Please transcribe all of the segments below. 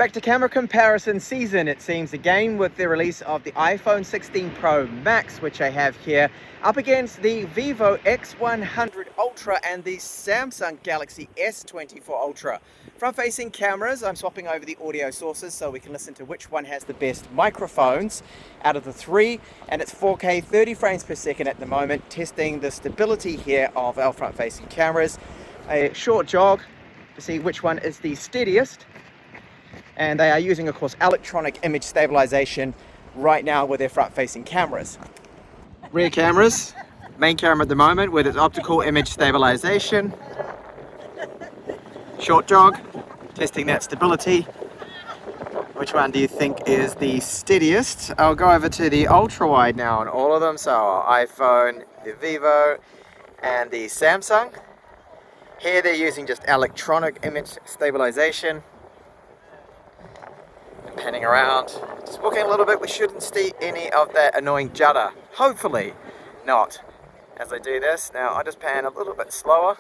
Back to camera comparison season, it seems, again with the release of the iPhone 16 Pro Max, which I have here, up against the Vivo X100 Ultra and the Samsung Galaxy S24 Ultra. Front-facing cameras, I'm swapping over the audio sources so we can listen to which one has the best microphones out of the three, and it's 4K 30 frames per second at the moment, testing the stability here of our front-facing cameras. A short jog to see which one is the steadiest. And they are using, of course, electronic image stabilization right now with their front-facing cameras. Rear cameras, main camera at the moment with its optical image stabilization. Short jog, testing that stability. Which one do you think is the steadiest? I'll go over to the ultra-wide now on all of them. So iPhone, the Vivo, and the Samsung. Here they're using just electronic image stabilization. Panning around, just walking a little bit. We shouldn't see any of that annoying judder. Hopefully not. As I do this, now I just pan a little bit slower.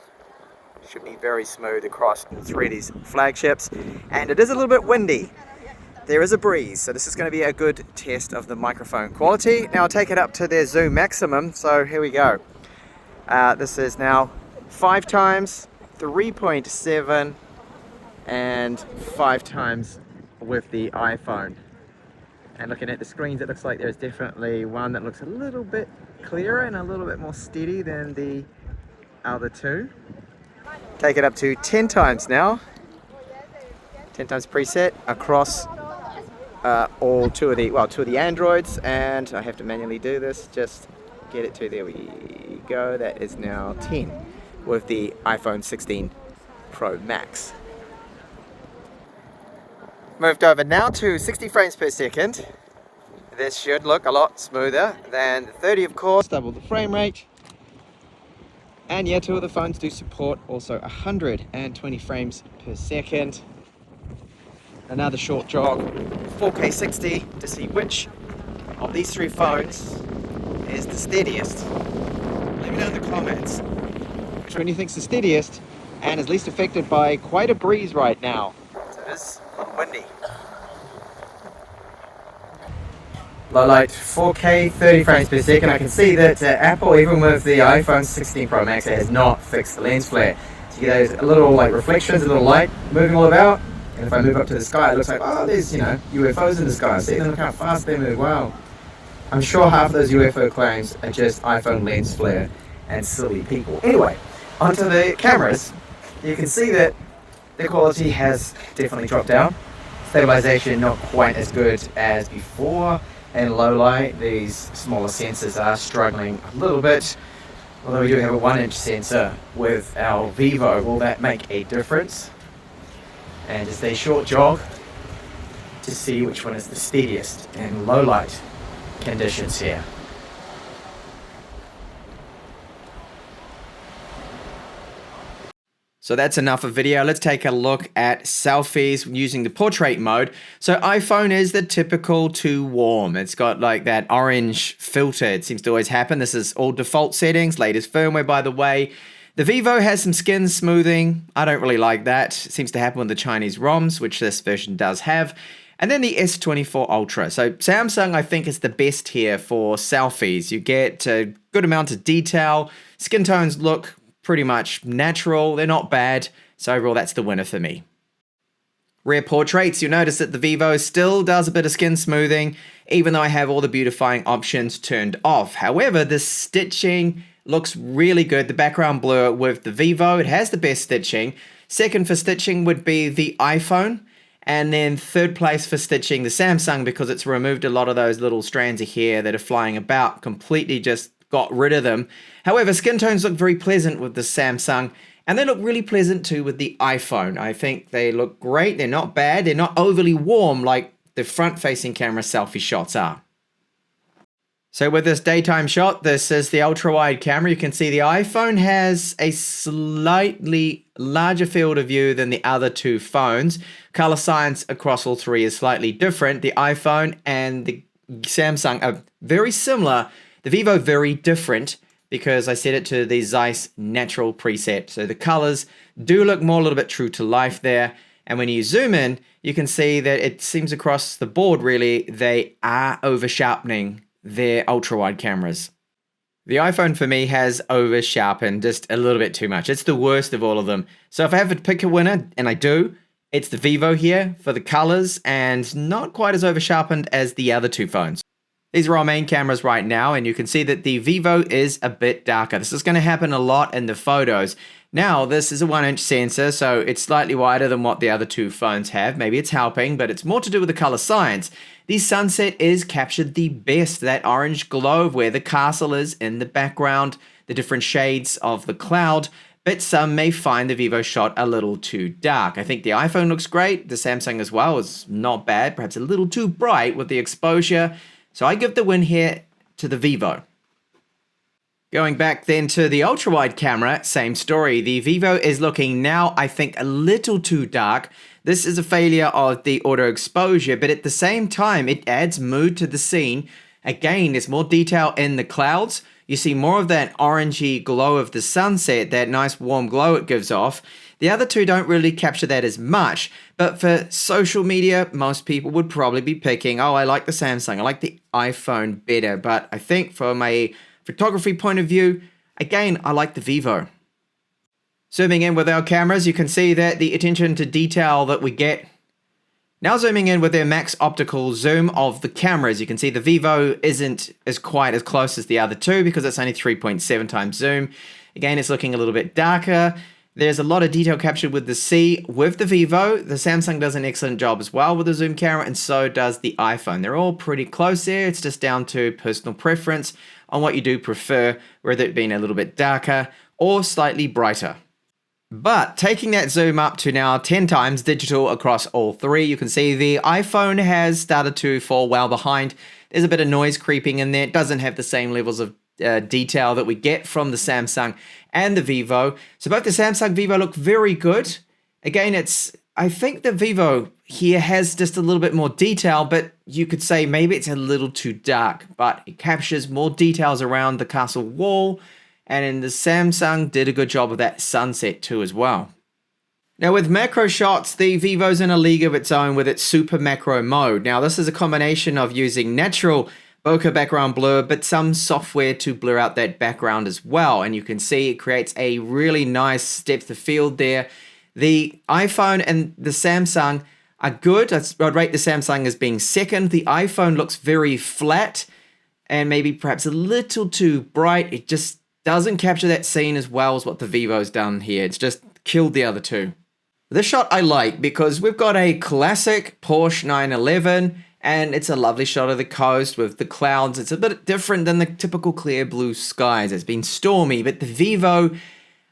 Should be very smooth across all three of these flagships. And it is a little bit windy. There is a breeze, so this is going to be a good test of the microphone quality. Now I'll take it up to their zoom maximum, so here we go. This is now 5 times, 3.7, and 5 times with the iPhone. And looking at the screens, it looks like there's definitely one that looks a little bit clearer and a little bit more steady than the other two. Take it up to 10 times now. 10 times preset across all two of the Androids, and I have to manually do this, just get it to, there we go, that is now 10 with the iPhone 16 Pro Max. Moved over now to 60 frames per second. This should look a lot smoother than the 30, of course. Double the frame rate. And yeah, two of the phones do support also 120 frames per second. Another short jog, 4K 60, to see which of these three phones is the steadiest. Let me know in the comments which one you think is the steadiest and is least affected by quite a breeze right now. So it is a little windy. Low light, 4K 30 frames per second. I can see that Apple, even with the iPhone 16 Pro Max, it has not fixed the lens flare. So you get those little like reflections, a little light moving all about. And if I move up to the sky, it looks like, oh, there's, UFOs in the sky. See them, look how fast they move. Wow. I'm sure half of those UFO claims are just iPhone lens flare and silly people. Anyway, onto the cameras. You can see that the quality has definitely dropped down. Stabilization not quite as good as before. And low light, these smaller sensors are struggling a little bit. Although we do have a 1-inch sensor with our Vivo, will that make a difference? And just a short jog to see which one is the steadiest in low light conditions here. So that's enough of video. Let's take a look at selfies using the portrait mode. So iPhone is the typical too warm. It's got like that orange filter. It seems to always happen. This is all default settings, latest firmware, by the way. The Vivo has some skin smoothing. I don't really like that. It seems to happen with the Chinese ROMs, which this version does have. And then the S24 Ultra. So Samsung, I think, is the best here for selfies. You get a good amount of detail. Skin tones look pretty much natural. They're not bad. So overall, that's the winner for me. Rear portraits, you'll notice that the Vivo still does a bit of skin smoothing, even though I have all the beautifying options turned off. However, the stitching looks really good. The background blur with the Vivo, it has the best stitching. Second for stitching would be the iPhone. And then third place for stitching, the Samsung, because it's removed a lot of those little strands of hair that are flying about, completely just got rid of them. However, skin tones look very pleasant with the Samsung, and they look really pleasant too with the iPhone. I think they look great. They're not bad. They're not overly warm like the front-facing camera selfie shots are. So with this daytime shot, this is the ultra-wide camera. You can see the iPhone has a slightly larger field of view than the other two phones. Color science across all three is slightly different. The iPhone and the Samsung are very similar. The Vivo very different because I set it to the Zeiss natural preset. So the colors do look more a little bit true to life there. And when you zoom in, you can see that it seems across the board, really, they are over sharpening their ultra wide cameras. The iPhone for me has over sharpened just a little bit too much. It's the worst of all of them. So if I have to pick a winner, and I do, it's the Vivo here for the colors and not quite as over sharpened as the other two phones. These are our main cameras right now, and you can see that the Vivo is a bit darker. This is going to happen a lot in the photos. Now, this is a 1-inch sensor, so it's slightly wider than what the other two phones have. Maybe it's helping, but it's more to do with the color science. The sunset is captured the best, that orange glow of where the castle is in the background, the different shades of the cloud, but some may find the Vivo shot a little too dark. I think the iPhone looks great, the Samsung as well is not bad, perhaps a little too bright with the exposure, so I give the win here to the Vivo. Going back then to the ultra-wide camera, same story. The Vivo is looking now, I think, a little too dark. This is a failure of the auto exposure, but at the same time, it adds mood to the scene. Again, there's more detail in the clouds. You see more of that orangey glow of the sunset, that nice warm glow it gives off. The other two don't really capture that as much, but for social media, most people would probably be picking, oh, I like the Samsung, I like the iPhone better, but I think from a photography point of view, again, I like the Vivo. Zooming in with our cameras, you can see that the attention to detail that we get. Now zooming in with their max optical zoom of the cameras, you can see the Vivo isn't quite as close as the other two because it's only 3.7 times zoom. Again, it's looking a little bit darker. There's a lot of detail captured with the C with the Vivo. The Samsung does an excellent job as well with the zoom camera, and so does the iPhone. They're all pretty close there. It's just down to personal preference on what you do prefer, whether it being a little bit darker or slightly brighter. But taking that zoom up to now 10 times digital across all three, you can see the iPhone has started to fall well behind. There's a bit of noise creeping in there. It doesn't have the same levels of detail that we get from the Samsung and the Vivo. So both the Samsung Vivo look very good. Again, I think the Vivo here has just a little bit more detail, but you could say maybe it's a little too dark, but it captures more details around the castle wall. And in the Samsung did a good job of that sunset too as well. Now with macro shots, the Vivo's in a league of its own with its super macro mode. Now this is a combination of using natural bokeh background blur, but some software to blur out that background as well. And you can see it creates a really nice depth of field there. The iPhone and the Samsung are good. I'd rate the Samsung as being second. The iPhone looks very flat and maybe perhaps a little too bright. It just doesn't capture that scene as well as what the Vivo's done here. It's just killed the other two. This shot I like because we've got a classic Porsche 911 and it's a lovely shot of the coast with the clouds. It's a bit different than the typical clear blue skies. It's been stormy, but the Vivo,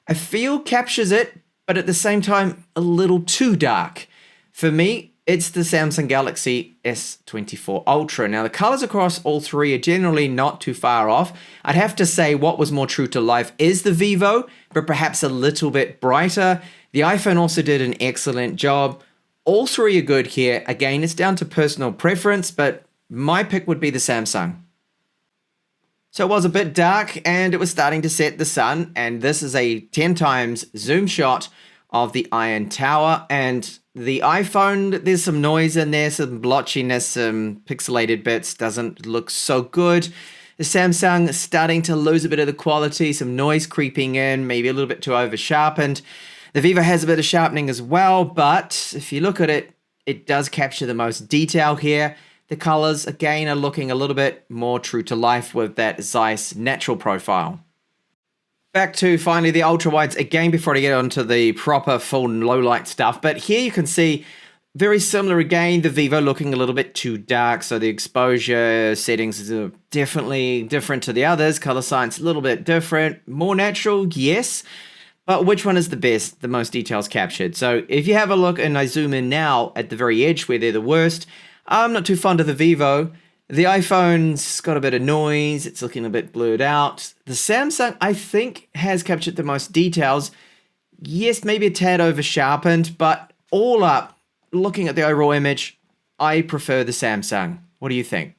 I feel, captures it, but at the same time, a little too dark. For me, it's the Samsung Galaxy S24 Ultra. Now, the colors across all three are generally not too far off. I'd have to say what was more true to life is the Vivo, but perhaps a little bit brighter. The iPhone also did an excellent job. All three are good here. Again, it's down to personal preference, but my pick would be the Samsung. So it was a bit dark and it was starting to set the sun, and this is a 10 times zoom shot of the Iron Tower, and the iPhone, there's some noise in there, some blotchiness, some pixelated bits, doesn't look so good. The Samsung is starting to lose a bit of the quality, some noise creeping in, maybe a little bit too over sharpened. The Vivo has a bit of sharpening as well, but if you look at it, it does capture the most detail here. The colors, again, are looking a little bit more true to life with that Zeiss natural profile. Back to finally the ultra wides again before I get onto the proper full low light stuff. But here you can see very similar again, the Vivo looking a little bit too dark. So the exposure settings are definitely different to the others. Color science a little bit different. More natural, yes. But which one is the best, the most details captured? So if you have a look and I zoom in now at the very edge where they're the worst, I'm not too fond of the Vivo. The iPhone's got a bit of noise, it's looking a bit blurred out. The Samsung, I think, has captured the most details. Yes, maybe a tad over sharpened, but all up, looking at the overall image, I prefer the Samsung. What do you think?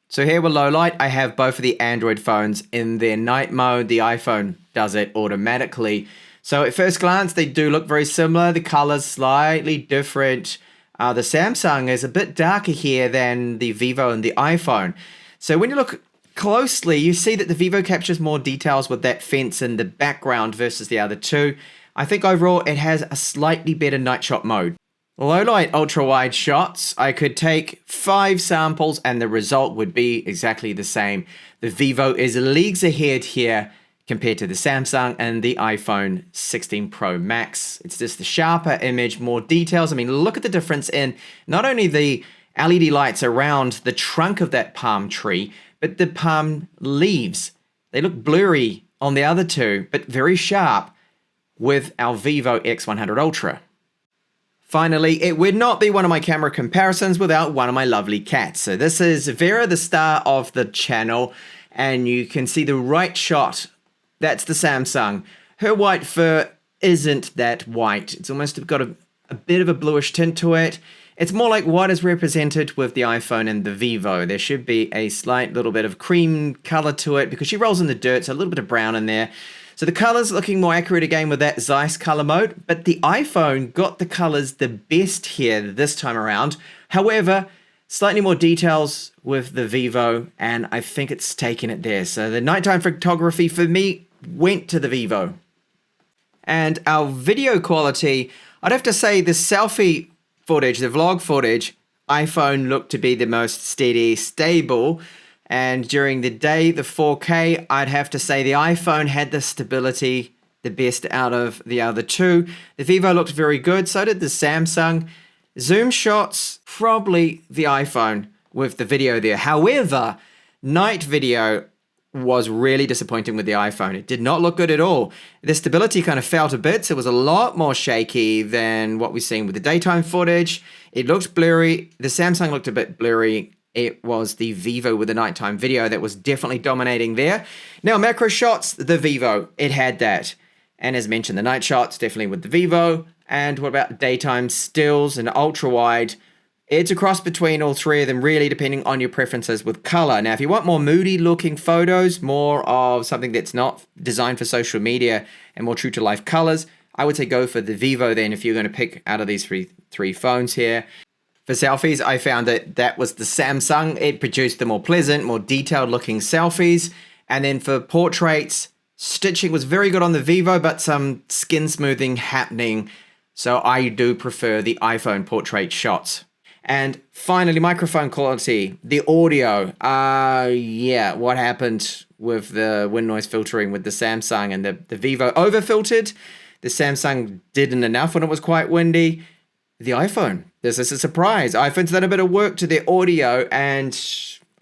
So here with low light, I have both of the Android phones in their night mode. The iPhone does it automatically. So at first glance, they do look very similar. The colors slightly different. The Samsung is a bit darker here than the Vivo and the iPhone. So when you look closely, you see that the Vivo captures more details with that fence in the background versus the other two. I think overall it has a slightly better night shot mode. Low light ultra wide shots, I could take 5 samples and the result would be exactly the same. The Vivo is leagues ahead here compared to the Samsung and the iPhone 16 Pro Max. It's just the sharper image, more details. I mean, look at the difference in not only the LED lights around the trunk of that palm tree, but the palm leaves. They look blurry on the other two, but very sharp with our Vivo X100 Ultra. Finally, it would not be one of my camera comparisons without one of my lovely cats. So this is Vera, the star of the channel, and you can see the right shot. That's the Samsung. Her white fur isn't that white. It's almost got a bit of a bluish tint to it. It's more like what is represented with the iPhone and the Vivo. There should be a slight little bit of cream color to it because she rolls in the dirt, so a little bit of brown in there. So the colors looking more accurate again with that Zeiss color mode, but the iPhone got the colors the best here this time around. However, slightly more details with the Vivo, and I think it's taken it there. So the nighttime photography for me went to the Vivo. And our video quality, I'd have to say the selfie footage, the vlog footage, iPhone looked to be the most steady, stable. And during the day, the 4K, I'd have to say the iPhone had the stability the best out of the other two. The Vivo looked very good, so did the Samsung. Zoom shots, probably the iPhone with the video there. However, night video was really disappointing with the iPhone. It did not look good at all. The stability kind of fell to bits. It was a lot more shaky than what we've seen with the daytime footage. It looked blurry. The Samsung looked a bit blurry. It was the Vivo with the nighttime video that was definitely dominating there. Now, macro shots, the Vivo, it had that. And as mentioned, the night shots, definitely with the Vivo. And what about daytime stills and ultra wide? It's a cross between all three of them, really, depending on your preferences with color. Now, if you want more moody looking photos, more of something that's not designed for social media and more true to life colors, I would say go for the Vivo then if you're going to pick out of these three phones here. For selfies, I found that was the Samsung. It produced the more pleasant, more detailed looking selfies. And then for portraits, stitching was very good on the Vivo, but some skin smoothing happening. So I do prefer the iPhone portrait shots. And finally, microphone quality, the audio. Yeah, what happened with the wind noise filtering with the Samsung and the Vivo over-filtered. The Samsung didn't enough when it was quite windy. The iPhone, this is a surprise. iPhone's done a bit of work to their audio and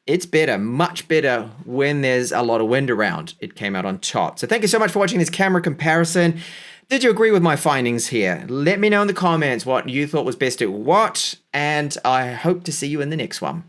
it's better, much better when there's a lot of wind around. It came out on top. So thank you so much for watching this camera comparison. Did you agree with my findings here? Let me know in the comments what you thought was best at what, and I hope to see you in the next one.